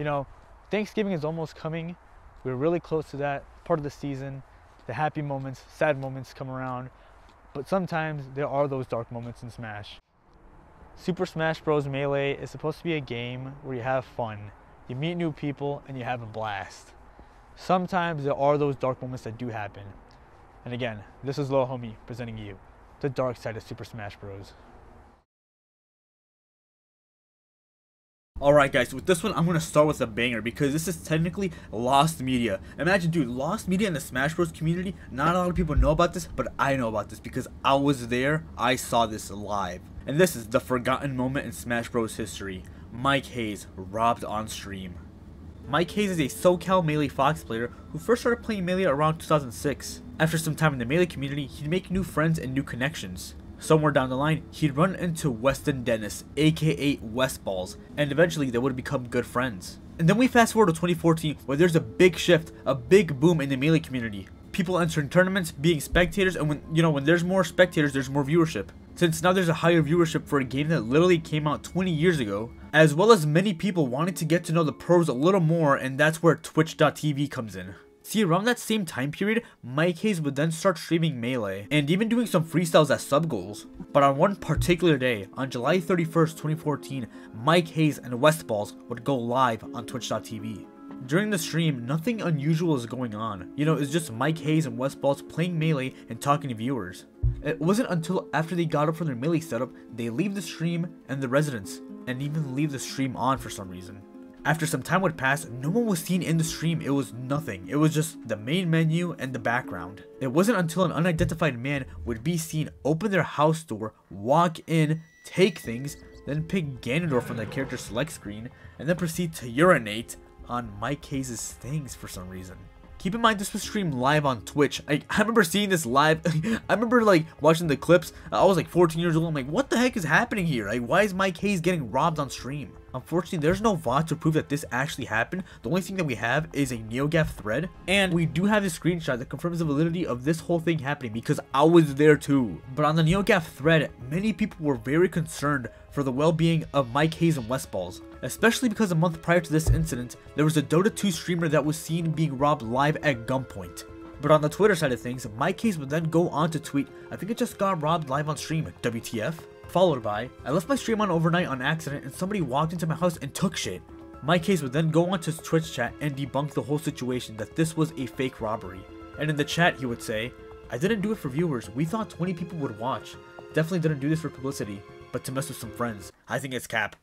You know, Thanksgiving is almost coming. We're really close to that part of the season. The happy moments, sad moments come around, but sometimes there are those dark moments in Smash. Super Smash Bros. Melee is supposed to be a game where you have fun, you meet new people, and you have a blast. Sometimes there are those dark moments that do happen. And again, this is Lil Homie presenting you the dark side of Super Smash Bros. Alright guys, with this one I'm going to start with a banger because this is technically lost media. Imagine, dude, lost media in the Smash Bros community. Not a lot of people know about this, but I know about this because I was there. I saw this live. And this is the forgotten moment in Smash Bros history. Mike Haze robbed on stream. Mike Haze is a SoCal Melee Fox player who first started playing Melee around 2006. After some time in the Melee community, he'd make new friends and new connections. Somewhere down the line, he'd run into Weston Dennis, aka Westballs, and eventually they would become good friends. And then we fast forward to 2014, where there's a big shift, a big boom in the Melee community. People entering tournaments, being spectators, and when there's more spectators, there's more viewership. Since now there's a higher viewership for a game that literally came out 20 years ago, as well as many people wanting to get to know the pros a little more, and that's where Twitch.tv comes in. See, around that same time period, Mike Haze would then start streaming Melee, and even doing some freestyles as sub goals. But on one particular day, on July 31st, 2014, Mike Haze and Westballs would go live on Twitch.tv. During the stream, nothing unusual is going on. You know, it's just Mike Haze and Westballs playing Melee and talking to viewers. It wasn't until after they got up from their Melee setup, they leave the stream and the residence, and even leave the stream on for some reason. After some time would pass, no one was seen in the stream. It was nothing. It was just the main menu and the background. It wasn't until an unidentified man would be seen open their house door, walk in, take things, then pick Ganondorf from the character select screen, and then proceed to urinate on Mike Haze's things for some reason. Keep in mind this was streamed live on Twitch. I remember seeing this live. I remember like watching the clips. I was like 14 years old. I'm like, what the heck is happening here? Like, why is Mike Haze getting robbed on stream? Unfortunately, there's no VOD to prove that this actually happened. The only thing that we have is a NeoGAF thread, and we do have a screenshot that confirms the validity of this whole thing happening because I was there too. But on the NeoGAF thread, many people were very concerned for the well-being of Mike Haze and Westballs, especially because a month prior to this incident, there was a Dota 2 streamer that was seen being robbed live at gunpoint. But on the Twitter side of things, Mike Haze would then go on to tweet, "I think I just got robbed live on stream, WTF?" Followed by, "I left my stream on overnight on accident and somebody walked into my house and took shit." Mike Haze would then go on to his Twitch chat and debunk the whole situation that this was a fake robbery. And in the chat he would say, "I didn't do it for viewers, we thought 20 people would watch. Definitely didn't do this for publicity, but to mess with some friends. I think it's cap."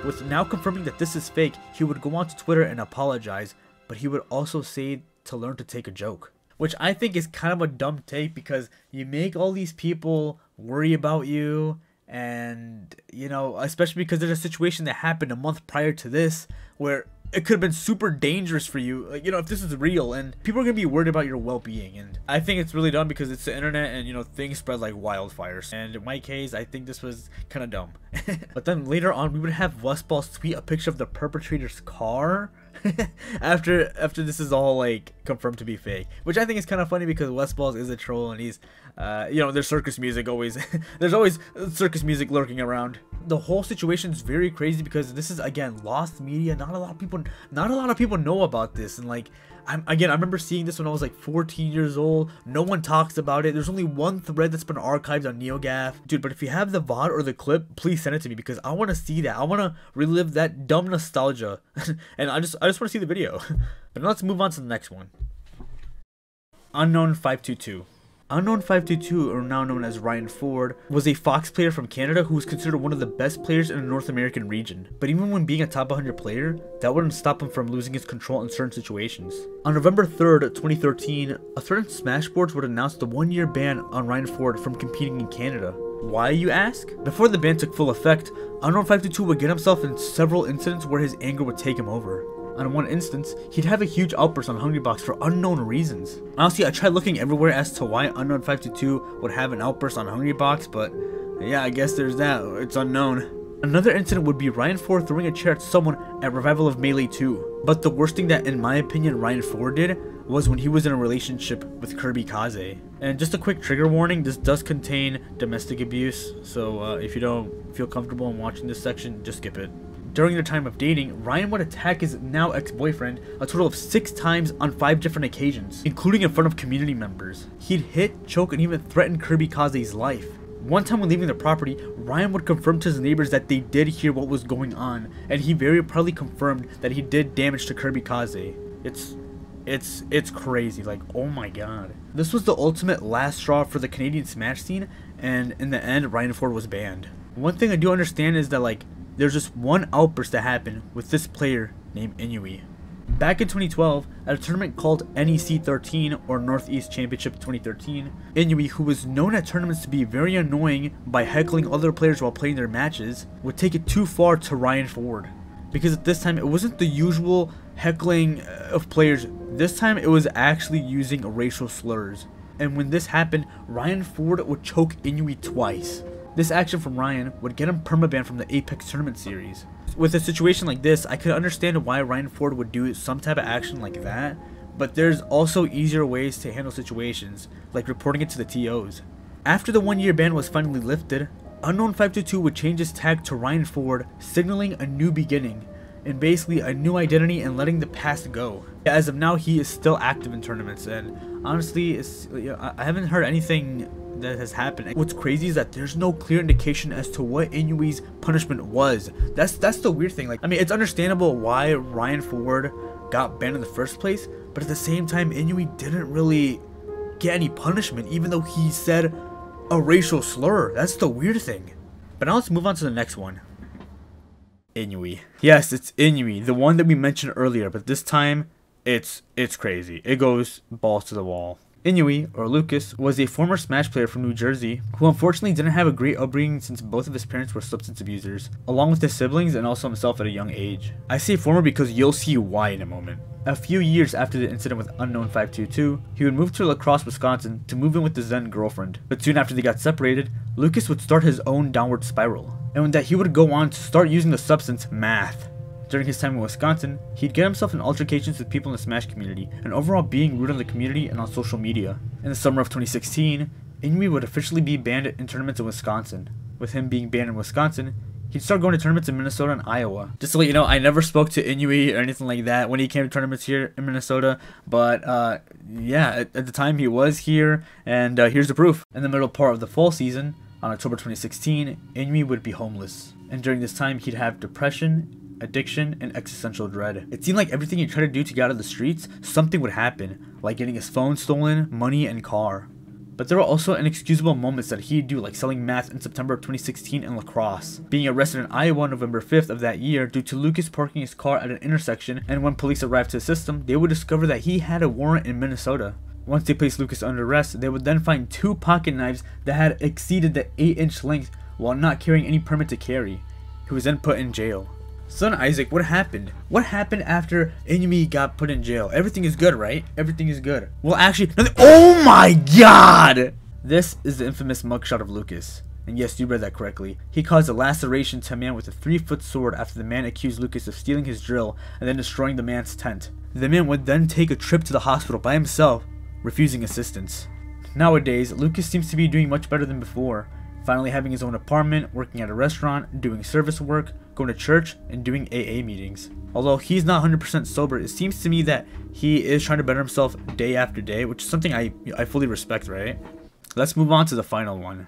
With now confirming that this is fake, he would go on to Twitter and apologize, but he would also say to learn to take a joke. Which I think is kind of a dumb take because you make all these people worry about you, and you know, especially because there's a situation that happened a month prior to this where it could have been super dangerous for you, like, you know, if this is real, and people are gonna be worried about your well-being. And I think it's really dumb because it's the internet, and you know, things spread like wildfires. And Mike Haze, I think this was kind of dumb. But then later on, we would have Westballs tweet a picture of the perpetrator's car after this is all like confirmed to be fake, which I think is kind of funny because Westballs is a troll, and he's you know, there's circus music always. There's always circus music lurking around. The whole situation is very crazy because this is, again, lost media. Not a lot of people know about this. And like, I remember seeing this when I was like 14 years old. No one talks about it. There's only one thread that's been archived on NeoGAF. Dude, but if you have the VOD or the clip, please send it to me because I want to see that. I want to relive that dumb nostalgia. And I just want to see the video. But now let's move on to the next one. Unknown 522. Unknown 522, or now known as Ryan Ford, was a Fox player from Canada who was considered one of the best players in the North American region. But even when being a top 100 player, that wouldn't stop him from losing his control in certain situations. On November 3rd, 2013, a thread in Smashboards would announce the 1-year ban on Ryan Ford from competing in Canada. Why, you ask? Before the ban took full effect, Unknown 522 would get himself in several incidents where his anger would take him over. On one instance, he'd have a huge outburst on Hungrybox for unknown reasons. Honestly, I tried looking everywhere as to why Unknown 522 would have an outburst on Hungrybox, but yeah, I guess there's that. It's unknown. Another incident would be Ryan Ford throwing a chair at someone at Revival of Melee 2. But the worst thing that, in my opinion, Ryan Ford did was when he was in a relationship with Kirby Kaze. And just a quick trigger warning, this does contain domestic abuse, so if you don't feel comfortable in watching this section, just skip it. During their time of dating, Ryan would attack his now ex-boyfriend a total of 6 times on 5 different occasions, including in front of community members. He'd hit, choke, and even threaten Kirby Kaze's life. One time when leaving the property, Ryan would confirm to his neighbors that they did hear what was going on, and he very proudly confirmed that he did damage to Kirby Kaze. It's crazy, like, oh my god. This was the ultimate last straw for the Canadian Smash scene, and in the end, Ryan Ford was banned. One thing I do understand is that, like, there's just one outburst that happened with this player named Inui. Back in 2012, at a tournament called NEC 13 or Northeast Championship 2013, Inui, who was known at tournaments to be very annoying by heckling other players while playing their matches, would take it too far to Ryan Ford. Because at this time, it wasn't the usual heckling of players. This time, it was actually using racial slurs. And when this happened, Ryan Ford would choke Inui twice. This action from Ryan would get him permabanned from the Apex Tournament series. With a situation like this, I could understand why Ryan Ford would do some type of action like that, but there's also easier ways to handle situations, like reporting it to the TOs. After the 1-year ban was finally lifted, Unknown522 would change his tag to Ryan Ford, signaling a new beginning, and basically a new identity and letting the past go. As of now, he is still active in tournaments, and honestly, I haven't heard anything that has happened. What's crazy is that there's no clear indication as to what Inui's punishment was. That's the weird thing. Like, I mean, it's understandable why Ryan Ford got banned in the first place, but at the same time, Inui didn't really get any punishment, even though he said a racial slur. That's the weird thing. But now let's move on to the next one. Inui. Yes, it's Inui, the one that we mentioned earlier, but this time it's crazy. It goes balls to the wall. Inui, or Lucas, was a former Smash player from New Jersey who unfortunately didn't have a great upbringing since both of his parents were substance abusers, along with his siblings and also himself at a young age. I say former because you'll see why in a moment. A few years after the incident with Unknown522, he would move to La Crosse, Wisconsin to move in with his then girlfriend. But soon after they got separated, Lucas would start his own downward spiral, and that he would go on to start using the substance Marth. During his time in Wisconsin, he'd get himself in altercations with people in the Smash community, and overall being rude on the community and on social media. In the summer of 2016, Inui would officially be banned in tournaments in Wisconsin. With him being banned in Wisconsin, he'd start going to tournaments in Minnesota and Iowa. Just to let you know, I never spoke to Inui or anything like that when he came to tournaments here in Minnesota, but yeah, at the time he was here, and here's the proof. In the middle part of the fall season, on October 2016, Inui would be homeless, and during this time he'd have depression, addiction, and existential dread. It seemed like everything he tried to do to get out of the streets, something would happen, like getting his phone stolen, money, and car. But there were also inexcusable moments that he'd do, like selling meth in September of 2016 in La Crosse, being arrested in Iowa on November 5th of that year due to Lucas parking his car at an intersection, and when police arrived to assist him, they would discover that he had a warrant in Minnesota. Once they placed Lucas under arrest, they would then find 2 pocket knives that had exceeded the 8-inch length while not carrying any permit to carry. He was then put in jail. Son Isaac, what happened? What happened after Inui got put in jail? Everything is good, right? Everything is good. Well, actually, nothing. Oh my god! This is the infamous mugshot of Lucas. And yes, you read that correctly. He caused a laceration to a man with a 3-foot sword after the man accused Lucas of stealing his drill and then destroying the man's tent. The man would then take a trip to the hospital by himself, refusing assistance. Nowadays, Lucas seems to be doing much better than before, finally having his own apartment, working at a restaurant, doing service work, going to church, and doing AA meetings. Although he's not 100% sober, it seems to me that he is trying to better himself day after day, which is something I fully respect, right? Let's move on to the final one.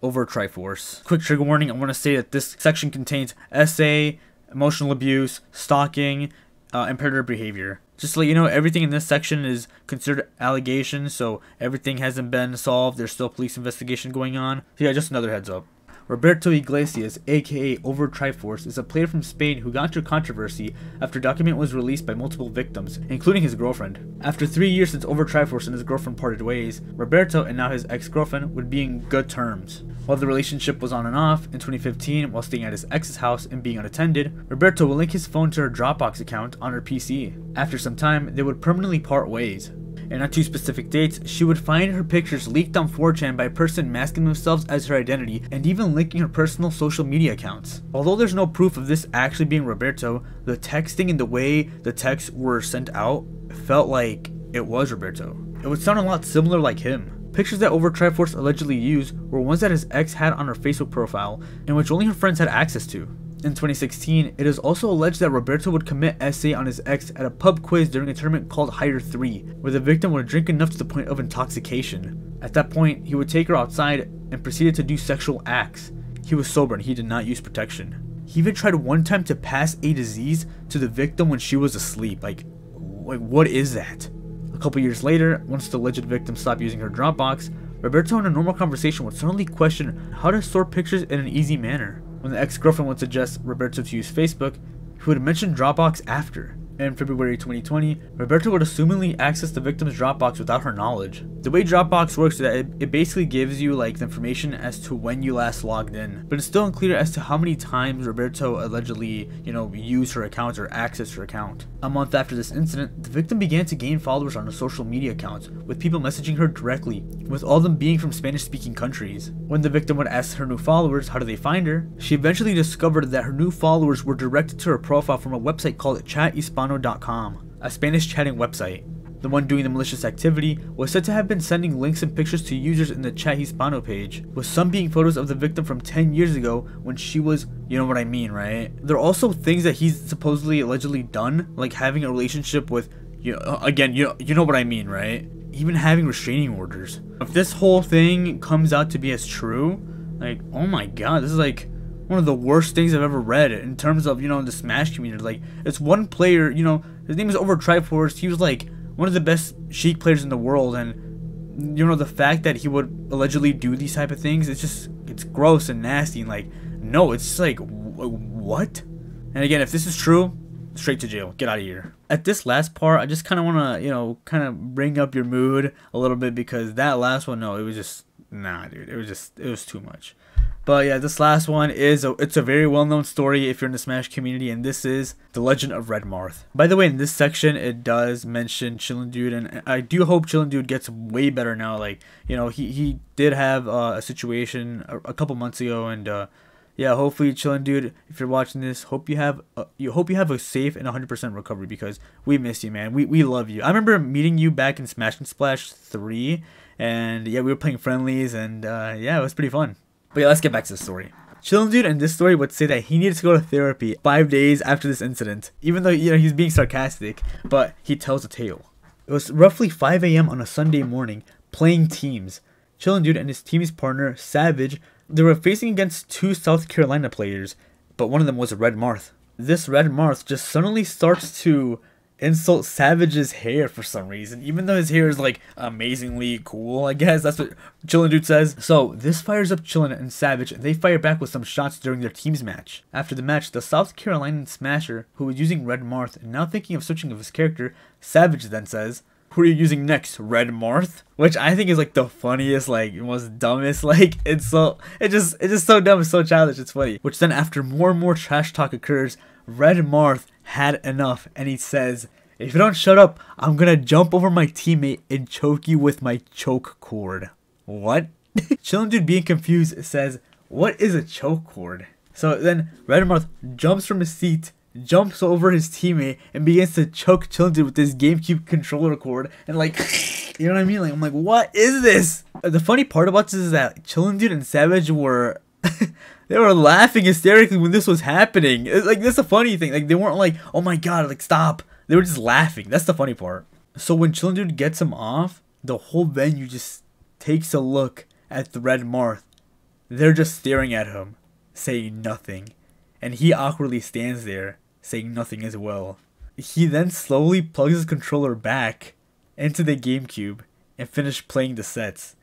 Overtriforce. Quick trigger warning, I want to say that this section contains SA, emotional abuse, stalking, and predator behavior. Just to let you know, everything in this section is considered allegations, so everything hasn't been solved. There's still police investigation going on. So yeah, just another heads up. Roberto Iglesias, aka Overtriforce, is a player from Spain who got into controversy after a document was released by multiple victims, including his girlfriend. After 3 years since Overtriforce and his girlfriend parted ways, Roberto and now his ex-girlfriend would be in good terms. While the relationship was on and off, in 2015, while staying at his ex's house and being unattended, Roberto would link his phone to her Dropbox account on her PC. After some time, they would permanently part ways. And on 2 specific dates, she would find her pictures leaked on 4chan by a person masking themselves as her identity and even linking her personal social media accounts. Although there's no proof of this actually being Roberto, the texting and the way the texts were sent out felt like it was Roberto. It would sound a lot similar like him. Pictures that Overtriforce allegedly used were ones that his ex had on her Facebook profile, and which only her friends had access to. In 2016, it is also alleged that Roberto would commit SA on his ex at a pub quiz during a tournament called Higher 3, where the victim would drink enough to the point of intoxication. At that point, he would take her outside and proceeded to do sexual acts. He was sober and he did not use protection. He even tried one time to pass a disease to the victim when she was asleep. Like what is that? A couple years later, once the alleged victim stopped using her Dropbox, Roberto in a normal conversation would suddenly question how to store pictures in an easy manner. When the ex-girlfriend would suggest Roberto to use Facebook, he would mention Dropbox after. In February 2020, Roberto would assumingly access the victim's Dropbox without her knowledge. The way Dropbox works is that it basically gives you like the information as to when you last logged in, but it's still unclear as to how many times Roberto allegedly, used her account or accessed her account. A month after this incident, the victim began to gain followers on her social media accounts, with people messaging her directly, with all of them being from Spanish-speaking countries. When the victim would ask her new followers how do they find her, she eventually discovered that her new followers were directed to her profile from a website called chathispano.com, a Spanish chatting website. The one doing the malicious activity was said to have been sending links and pictures to users in the Chat Hispano page, with some being photos of the victim from 10 years ago when she was, you know what I mean, right? There are also things that he's supposedly allegedly done, like having a relationship with, you know what I mean, right? Even having restraining orders. If this whole thing comes out to be as true, like, oh my god, this is like one of the worst things I've ever read in terms of, the Smash community. Like, it's one player, his name is Overtriforce. He was like one of the best Sheik players in the world, and the fact that he would allegedly do these type of things, it's gross and nasty, and like, no, it's just like, what? And again, if this is true, straight to jail, get out of here. At this last part, I just kind of want to, kind of bring up your mood a little bit, because that last one, no, it was just, nah, dude, it was too much. But yeah, this last one it's a very well-known story if you're in the Smash community, and this is The Legend of Red Marth. By the way, in this section, it does mention Chillin' Dude, and I do hope Chillin' Dude gets way better now. Like, he did have a situation a couple months ago, and yeah, hopefully Chillin' Dude, if you're watching this, hope you have a safe and 100% recovery, because we miss you, man. We love you. I remember meeting you back in Smash and Splash 3, and yeah, we were playing friendlies, and yeah, it was pretty fun. But yeah, let's get back to the story. Chillin' Dude in this story would say that he needed to go to therapy 5 days after this incident, even though, he's being sarcastic, but he tells a tale. It was roughly 5 a.m. on a Sunday morning, playing teams. Chillin' Dude and his team's partner, Savage, they were facing against two South Carolina players, but one of them was a Red Marth. This Red Marth just suddenly starts to insult Savage's hair for some reason, even though his hair is like amazingly cool, I guess. That's what Chillin' Dude says. So this fires up Chillin' and Savage, and they fire back with some shots during their team's match. After the match, the South Carolinian Smasher, who was using Red Marth and now thinking of switching of his character, Savage then says, "Who are you using next, Red Marth?" Which I think is like the funniest, like most dumbest, like it's just so dumb, it's so childish, it's funny. Which then after more and more trash talk occurs, Red Marth had enough, and he says, "If you don't shut up, I'm gonna jump over my teammate and choke you with my choke cord." What? Chillin' Dude, being confused, says, "What is a choke cord?" So then Red Marth jumps from his seat, jumps over his teammate, and begins to choke Chillin' Dude with this GameCube controller cord, and like, you know what I mean? Like, I'm like, what is this? The funny part about this is that Chillin' Dude and Savage were they were laughing hysterically when this was happening. It's like, that's a funny thing. Like, they weren't like, oh my god, like, stop. They were just laughing. That's the funny part. So when Chillin' Dude gets him off, the whole venue just takes a look at the Red Marth. They're just staring at him, saying nothing. And he awkwardly stands there, saying nothing as well. He then slowly plugs his controller back into the GameCube and finished playing the sets,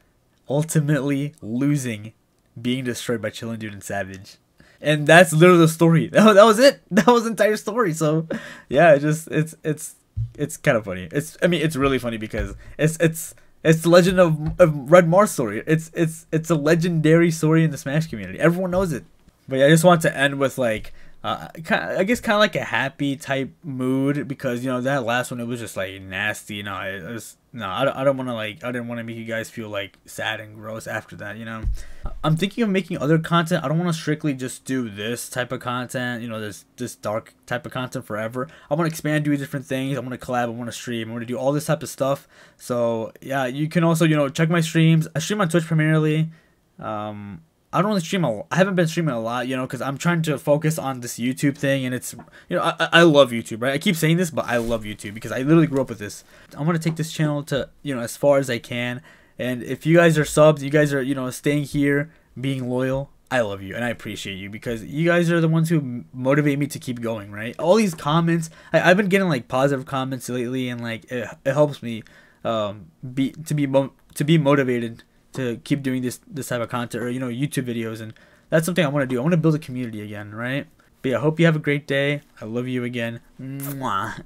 ultimately losing, being destroyed by Chillin' Dude and Savage. And that's literally the story. That was it. That was the entire story. So yeah, it's kind of funny. It's really funny because it's the Legend of Red Marth story. It's a legendary story in the Smash community. Everyone knows it. But yeah, I just want to end with like I guess kind of like a happy type mood, because that last one, it was just like nasty. I don't want to I didn't want to make you guys feel like sad and gross after that. I'm thinking of making other content. I don't want to strictly just do this type of content, this dark type of content forever. I want to expand, do different things. I want to collab, I want to stream, I want to do all this type of stuff. So yeah, you can also check my streams. I stream on Twitch primarily. I don't really stream I haven't been streaming a lot, you know, because I'm trying to focus on this YouTube thing, and it's, you know, I love YouTube, right? I keep saying this, but I love YouTube because I literally grew up with this. I want to take this channel to, you know, as far as I can, and if you guys are subs, you guys are, you know, staying here, being loyal, I love you and I appreciate you because you guys are the ones who motivate me to keep going, right? All these comments, I've been getting like positive comments lately, and like it helps me to be motivated to keep doing this type of content, or, you know, YouTube videos. And that's something I want to do. I want to build a community again, right? But yeah, I hope you have a great day. I love you again. Mwah.